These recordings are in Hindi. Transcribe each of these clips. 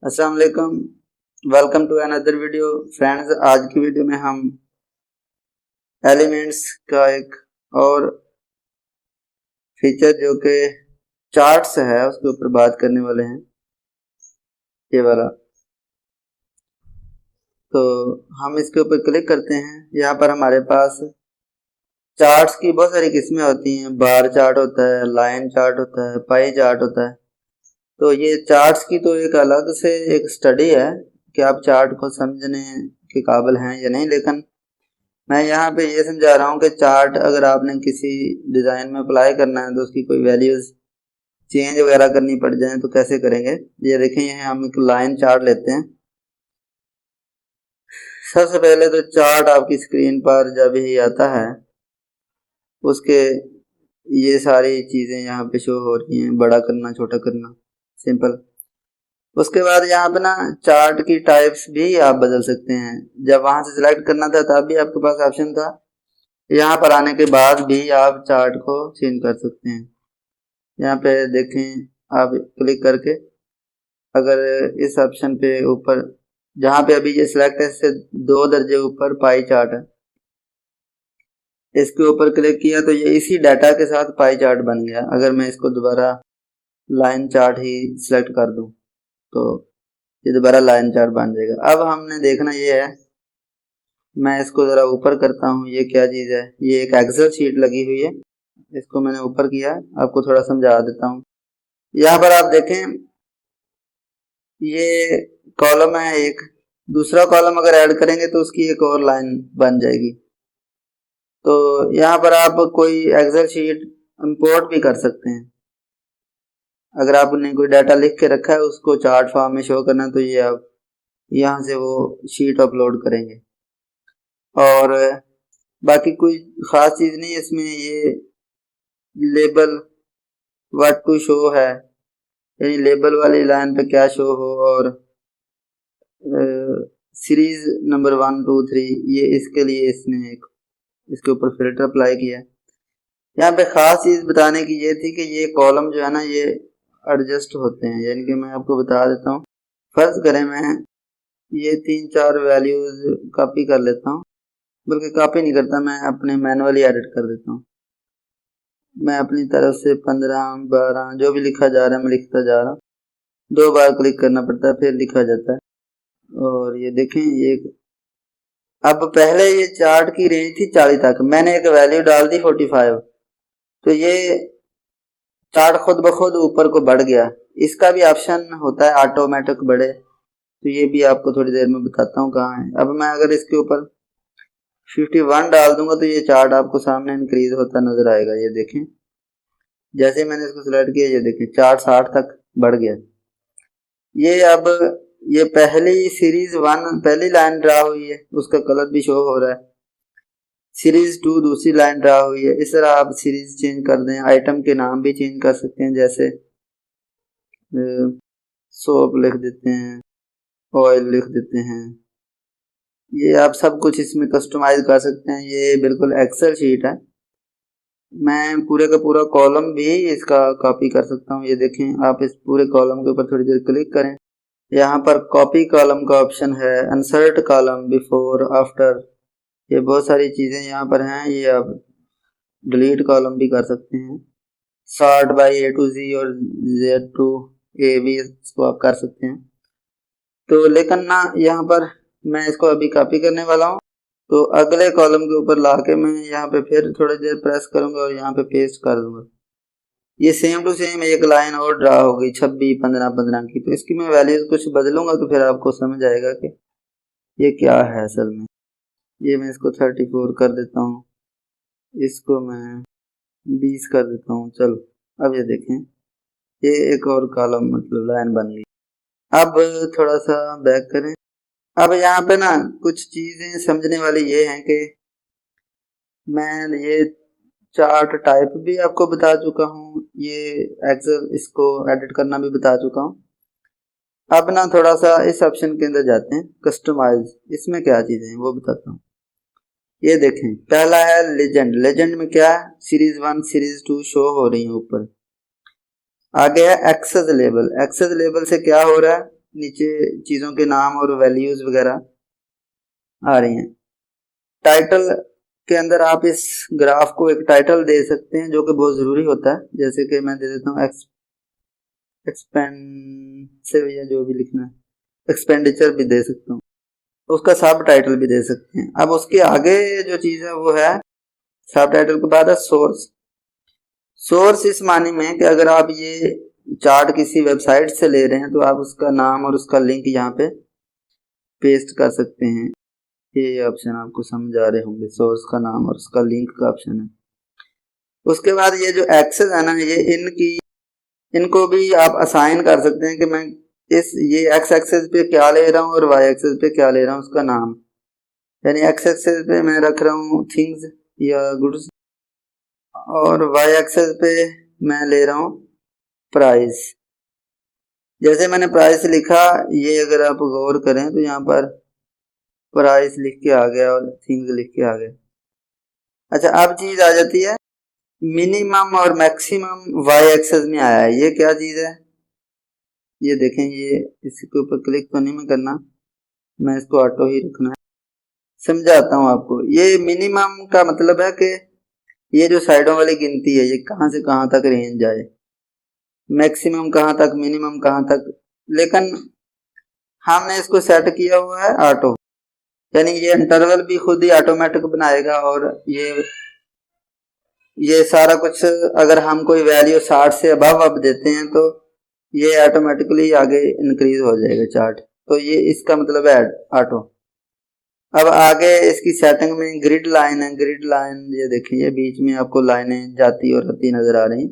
अस्सलाम वालेकुम, welcome to another video. Friends, आज की वीडियो में हम एलिमेंट्स का एक और फीचर जो कि चार्ट्स है उसके ऊपर बात करने वाले हैं। ये वाला तो हम इसके ऊपर क्लिक करते हैं। यहाँ पर हमारे पास चार्ट्स की बहुत सारी किस्में होती हैं। बार चार्ट होता है, लाइन चार्ट होता है, पाई चार्ट होता है। तो ये चार्ट्स की तो एक अलग से एक स्टडी है कि आप चार्ट को समझने के काबिल हैं या नहीं, लेकिन मैं यहाँ पे ये समझा रहा हूँ कि चार्ट अगर आपने किसी डिज़ाइन में अप्लाई करना है तो उसकी कोई वैल्यूज़ चेंज वगैरह करनी पड़ जाए तो कैसे करेंगे। ये देखें, यहाँ हम एक लाइन चार्ट लेते हैं। सबसे पहले तो चार्ट आपकी स्क्रीन पर जब ही आता है उसके ये सारी चीज़ें यहाँ पे शो हो रही हैं, बड़ा करना, छोटा करना, सिंपल। उसके बाद यहाँ पे ना चार्ट की टाइप्स भी आप बदल सकते हैं। जब वहां से सिलेक्ट करना था तब भी आपके पास ऑप्शन था, यहाँ पर आने के बाद भी आप चार्ट को चेंज कर सकते हैं। यहाँ पे देखें, आप क्लिक करके अगर इस ऑप्शन पे ऊपर जहाँ पे अभी ये सिलेक्ट है इससे 2 दर्जे ऊपर पाई चार्ट है, इसके ऊपर क्लिक किया तो ये इसी डाटा के साथ पाई चार्ट बन गया। अगर मैं इसको दोबारा लाइन चार्ट ही सिलेक्ट कर दूं तो ये दोबारा लाइन चार्ट बन जाएगा। अब हमने देखना ये है, मैं इसको ज़रा ऊपर करता हूँ। ये क्या चीज़ है? ये एक एक्सेल शीट लगी हुई है, इसको मैंने ऊपर किया, आपको थोड़ा समझा देता हूँ। यहाँ पर आप देखें, ये कॉलम है एक, दूसरा कॉलम अगर ऐड करेंगे तो उसकी एक और लाइन बन जाएगी। तो यहाँ पर आप कोई एक्सेल शीट इंपोर्ट भी कर सकते हैं। अगर आपने कोई डाटा लिख के रखा है उसको चार्ट फॉर्म में शो करना तो ये आप यहाँ से वो शीट अपलोड करेंगे। और बाकी कोई ख़ास चीज़ नहीं इसमें। ये लेबल व्हाट टू शो है, यानी लेबल वाली लाइन पे क्या शो हो, और सीरीज नंबर 1 2 3 ये इसके लिए इसने एक इसके ऊपर फिल्टर अप्लाई किया। यहाँ पे ख़ास चीज़ बताने की ये थी कि ये कॉलम जो है ना ये एडजस्ट होते हैं, यानी कि मैं आपको बता देता हूँ। फर्ज करें मैं ये 3-4 वैल्यूज़ कॉपी कर लेता हूँ, बल्कि कॉपी नहीं करता, मैं अपने मैनुअली एडिट कर देता हूँ। मैं अपनी तरफ से 15 12 जो भी लिखा जा रहा है मैं लिखता जा रहा हूँ। 2 बार क्लिक करना पड़ता है फिर लिखा जाता है। और ये देखें, ये अब पहले ये चार्ट की रेंज थी 40 तक, मैंने एक वैल्यू डाल दी 45, तो ये चार्ट खुद ब खुद ऊपर को बढ़ गया। इसका भी ऑप्शन होता है ऑटोमेटिक बढ़े, तो ये भी आपको थोड़ी देर में बताता हूँ कहाँ है। अब मैं अगर इसके ऊपर 51 डाल दूंगा तो ये चार्ट आपको सामने इंक्रीज होता नजर आएगा। ये देखें, जैसे मैंने इसको सिलेक्ट किया ये देखें चार्ट 60 तक बढ़ गया। ये अब ये पहली सीरीज 1 पहली लाइन ड्रा हुई है, उसका कलर भी शो हो रहा है। सीरीज 2 दूसरी लाइन ड्रा हुई है। इस तरह आप सीरीज चेंज कर दें, आइटम के नाम भी चेंज कर सकते हैं, जैसे सोप लिख देते हैं, ऑयल लिख देते हैं। ये आप सब कुछ इसमें कस्टमाइज कर सकते हैं। ये बिल्कुल एक्सेल शीट है, मैं पूरे का पूरा कॉलम भी इसका कॉपी कर सकता हूँ। ये देखें, आप इस पूरे कॉलम के ऊपर थोड़ी देर क्लिक करें, यहाँ पर कॉपी कॉलम का ऑप्शन है, इंसर्ट कॉलम, बिफोर, आफ्टर, ये बहुत सारी चीज़ें यहाँ पर हैं। ये आप डिलीट कॉलम भी कर सकते हैं, सॉर्ट बाय ए टू जी और जेड टू ए भी इसको आप कर सकते हैं। तो लेकिन ना यहाँ पर मैं इसको अभी कॉपी करने वाला हूँ, तो अगले कॉलम के ऊपर लाके मैं यहाँ पे फिर थोड़ी देर प्रेस करूँगा और यहाँ पे पेस्ट कर दूँगा। ये सेम टू सेम एक लाइन और ड्रा हो गई 26 15 15 की। तो इसकी मैं वैल्यूज कुछ बदलूंगा तो फिर आपको समझ आएगा कि ये क्या है असल में। ये मैं इसको 34 कर देता हूँ, इसको मैं 20 कर देता हूँ। चलो अब ये देखें, ये एक और कॉलम मतलब लाइन बन गई। अब थोड़ा सा बैक करें। अब यहाँ पे ना कुछ चीज़ें समझने वाली ये हैं कि मैं ये चार्ट टाइप भी आपको बता चुका हूँ, ये एक्सेल इसको एडिट करना भी बता चुका हूँ। अब ना थोड़ा सा इस ऑप्शन के अंदर जाते हैं, कस्टमाइज। इसमें क्या चीज़ें हैं वो बताता हूँ। ये देखें, पहला है लेजेंड। लेजेंड में क्या है, सीरीज 1 सीरीज 2 शो हो रही है ऊपर। आगे है एक्सेस लेबल। एक्सेस लेबल से क्या हो रहा है, नीचे चीज़ों के नाम और वैल्यूज़ वगैरह आ रही हैं। टाइटल के अंदर आप इस ग्राफ को एक टाइटल दे सकते हैं जो कि बहुत ज़रूरी होता है। जैसे कि मैं दे देता हूँ एक्सपेंसिव या जो भी लिखना है, एक्सपेंडिचर भी दे सकता हूँ, उसका सब टाइटल भी दे सकते हैं। अब उसके आगे जो चीज़ है वो है सब टाइटल के बाद है सोर्स। सोर्स इस मानी में कि अगर आप ये चार्ट किसी वेबसाइट से ले रहे हैं तो आप उसका नाम और उसका लिंक यहाँ पे पेस्ट कर सकते हैं। ये ऑप्शन आपको समझ आ रहे होंगे, सोर्स का नाम और उसका लिंक का ऑप्शन है। उसके बाद ये जो एक्सेस है ना, ये इनको भी आप असाइन कर सकते हैं कि मैं ये एक्स एक्सेस पे क्या ले रहा हूँ और वाई एक्सेस पे क्या ले रहा हूँ उसका नाम। यानी एक्स एक्सेस पे मैं रख रहा हूँ थिंग्स या गुड्स और वाई एक्सेस पे मैं ले रहा हूँ प्राइस। जैसे मैंने प्राइस लिखा, ये अगर आप गौर करें तो यहाँ पर प्राइस लिख के आ गया और थिंग्स लिख के आ गया। अच्छा, अब चीज आ जाती है मिनिमम और मैक्सिमम वाई एक्सेस में आया है। ये क्या चीज है, ये देखें, ये इसके ऊपर क्लिक तो नहीं मैं करना, मैं इसको ऑटो ही रखना है। समझाता हूँ आपको। ये मिनिमम का मतलब है कि ये जो साइडों वाली गिनती है ये कहाँ से कहाँ तक रेंज आए, मैक्सिमम कहाँ तक, मिनिमम कहाँ तक। लेकिन हमने इसको सेट किया हुआ है ऑटो, यानी ये इंटरवल भी खुद ही ऑटोमेटिक बनाएगा और ये सारा कुछ अगर हम कोई वैल्यू 60 से अबव अब देते हैं तो ये ऑटोमेटिकली आगे इंक्रीज हो जाएगा चार्ट। तो ये इसका मतलब है ऑटो। अब आगे इसकी सेटिंग में ग्रिड लाइन है। ग्रिड लाइन ये देखिए बीच में आपको लाइनें जाती और आती नजर आ रही।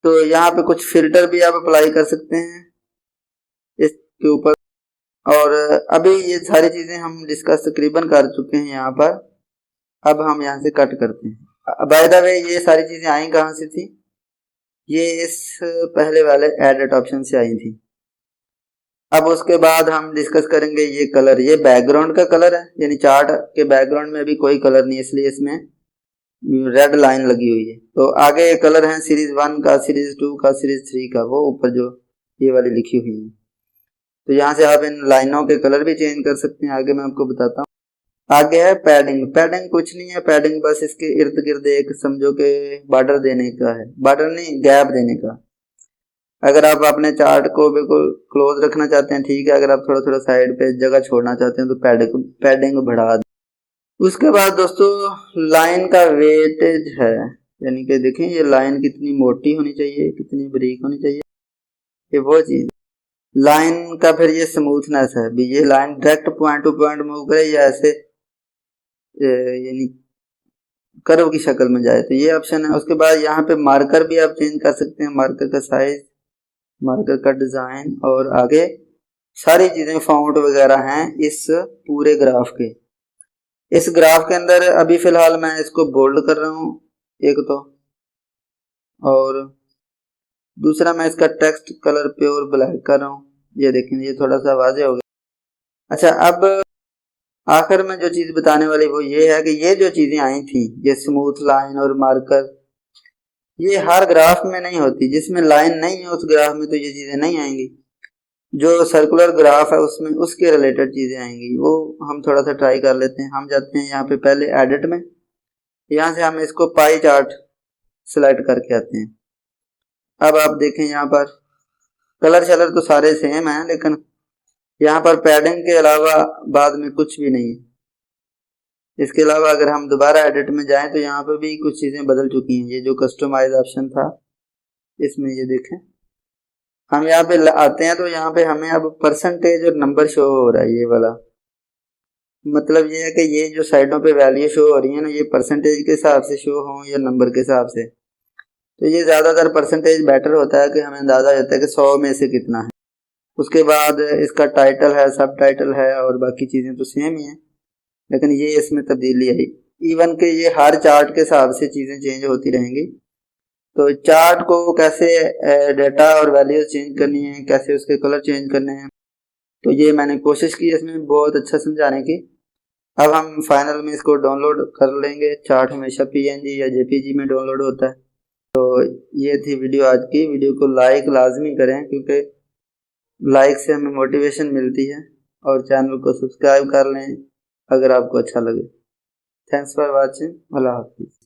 तो यहाँ पे कुछ फिल्टर भी आप अप्लाई कर सकते हैं इसके ऊपर। और अभी ये सारी चीजें हम डिस्कस तकरीबन कर चुके हैं यहाँ पर। अब हम यहाँ से कट करते हैं। बाय द वे ये सारी चीजें आई कहाँ से थी, ये इस पहले वाले एडिट ऑप्शन से आई थी। अब उसके बाद हम डिस्कस करेंगे ये कलर। ये बैकग्राउंड का कलर है, यानी चार्ट के बैकग्राउंड में अभी कोई कलर नहीं है इसलिए इसमें रेड लाइन लगी हुई है। तो आगे कलर है सीरीज 1 का, सीरीज 2 का, सीरीज 3 का, वो ऊपर जो ये वाली लिखी हुई है। तो यहाँ से आप इन लाइनों के कलर भी चेंज कर सकते हैं। आगे मैं आपको बताता हूँ। आगे है पैडिंग। पैडिंग कुछ नहीं है, पैडिंग बस इसके इर्द गिर्द एक समझो के बॉर्डर देने का है, बॉर्डर नहीं गैप देने का। अगर आप अपने चार्ट को बिल्कुल क्लोज रखना चाहते हैं ठीक है, अगर आप थोड़ा थोड़ा साइड पे जगह छोड़ना चाहते हैं तो पैडिंग बढ़ा दें। उसके बाद दोस्तों लाइन का वेटेज है, यानी कि देखें ये लाइन कितनी मोटी होनी चाहिए, कितनी बारीक होनी चाहिए, ये वो चीज। लाइन का फिर ये स्मूथनेस है भी, ये line direct point two point move करे या ऐसे यानी कर्व की शक्ल में जाए, तो ये ऑप्शन है। उसके बाद यहाँ पे मार्कर भी आप चेंज कर सकते हैं, मार्कर का साइज, मार्कर का डिजाइन, और आगे सारी चीजें फॉन्ट वगैरह हैं इस पूरे ग्राफ के। इस ग्राफ के अंदर अभी फिलहाल मैं इसको बोल्ड कर रहा हूँ एक तो, और दूसरा मैं इसका टेक्स्ट कलर प्योर ब्लैक कर रहा हूँ। ये देखें ये थोड़ा सा वाजे हो गया। अच्छा, अब आखिर में जो चीज बताने वाली वो ये है कि ये जो चीजें आई थी, ये स्मूथ लाइन और मार्कर, ये हर ग्राफ में नहीं होती। जिसमें लाइन नहीं है उस ग्राफ में तो ये चीजें नहीं आएंगी। जो सर्कुलर ग्राफ है उसमें उसके रिलेटेड चीजें आएंगी। वो हम थोड़ा सा ट्राई कर लेते हैं। हम जाते हैं यहाँ पे पहले एडिट में, यहाँ से हम इसको पाई चार्ट सिलेक्ट करके आते हैं। अब आप देखें यहाँ पर कलर शलर तो सारे सेम हैं, लेकिन यहाँ पर पैडिंग के अलावा बाद में कुछ भी नहीं है। इसके अलावा अगर हम दोबारा एडिट में जाएं तो यहाँ पर भी कुछ चीजें बदल चुकी हैं। ये जो कस्टमाइज ऑप्शन था इसमें ये देखें, हम यहाँ पे आते हैं तो यहाँ पे हमें अब परसेंटेज और नंबर शो हो रहा है। ये वाला मतलब ये है कि ये जो साइडों पे वैल्यू शो हो रही है ना, ये परसेंटेज के हिसाब से शो हो या नंबर के हिसाब से। तो ये ज्यादातर परसेंटेज बेटर होता है कि हमें अंदाजा होता है कि 100 में से कितना है। उसके बाद इसका टाइटल है, सब टाइटल है, और बाकी चीजें तो सेम ही है, लेकिन ये इसमें तब्दीली आई। इवन के ये हर चार्ट के हिसाब से चीजें चेंज होती रहेंगी। तो चार्ट को कैसे डेटा और वैल्यूज चेंज करनी है, कैसे उसके कलर चेंज करने हैं, तो ये मैंने कोशिश की इसमें बहुत अच्छा समझाने की। अब हम फाइनल में इसको डाउनलोड कर लेंगे। चार्ट हमेशा पीएनजी या जेपीजी में डाउनलोड होता है। तो ये थी वीडियो आज की। वीडियो को लाइक लाजमी करें क्योंकि लाइक से हमें मोटिवेशन मिलती है, और चैनल को सब्सक्राइब कर लें अगर आपको अच्छा लगे। Thanks for watching. अल्लाह हाफिज़।